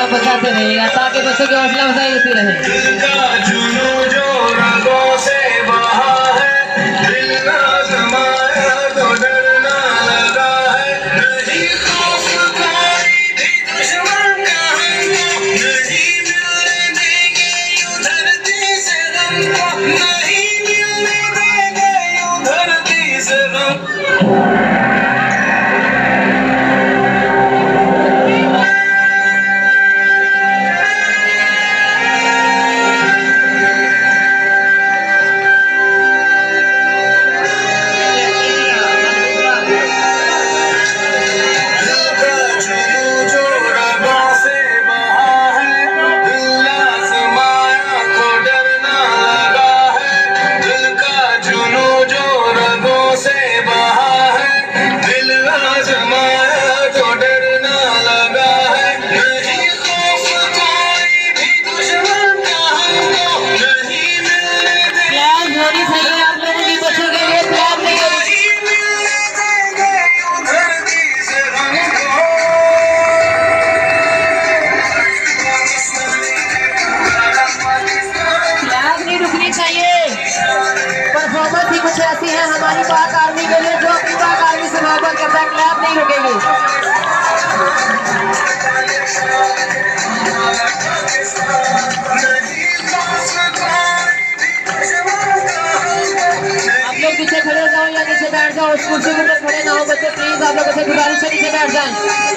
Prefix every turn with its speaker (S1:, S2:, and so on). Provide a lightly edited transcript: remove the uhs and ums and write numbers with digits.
S1: आप बचाते रहिएगा ताकि बच्चों की हौसला अफजाई होती रहे। परफॉर्मेंस ही कुछ ऐसी है हमारी पाक आर्मी के लिए जो अपनी पाक आर्मी से मोहब्बत करता है। क्लैप नहीं रुकेगी। आप लोग पीछे खड़े हो जाओ या नीचे बैठ जाओ, कुर्सी के ऊपर खड़े ना हो बच्चे, प्लीज आप लोगों से गुजारिश है नीचे बैठ जाएं।